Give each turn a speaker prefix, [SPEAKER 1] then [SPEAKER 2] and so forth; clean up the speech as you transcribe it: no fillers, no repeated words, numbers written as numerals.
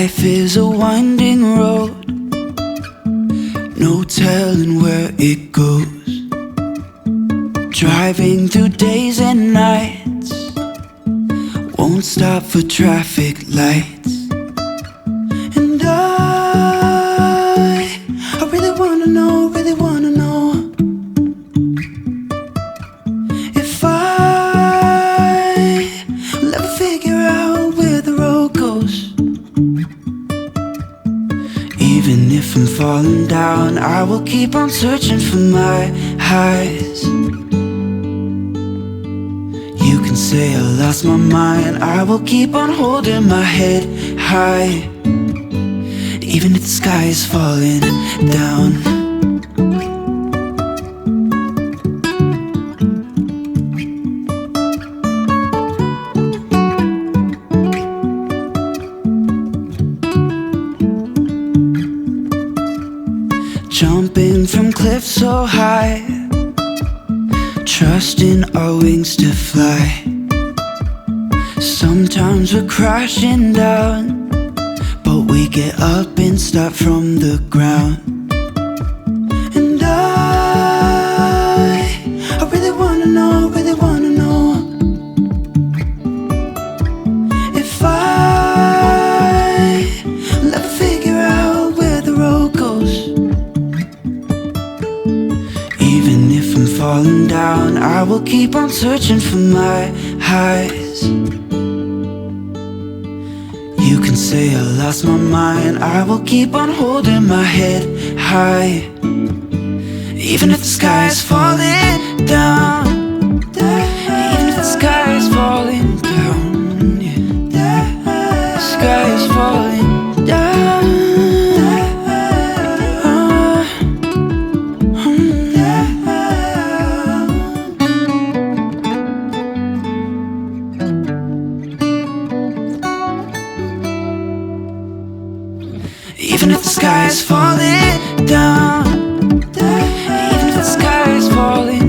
[SPEAKER 1] Life is a winding road, no telling where it goes. Driving through days and nights, won't stop for traffic lights. And I really wanna know, if I'll ever figure out where the road goes. Even if I'm falling down, I will keep on searching for my highs. You can say I lost my mind, I will keep on holding my head high. Even if the sky is falling down. Jumping from cliffs so high, trusting our wings to fly. Sometimes we're crashing down, but we get up and start from the ground. And I really wanna know, if I'll ever figure out where the road goes. Even if I'm falling down, I will keep on searching for my highs. You can say I lost my mind, I will keep on holding my head high. Even if the sky is falling down, even if the sky is falling down, yeah. The sky is falling down. Even if the sky is falling down, even if the sky is falling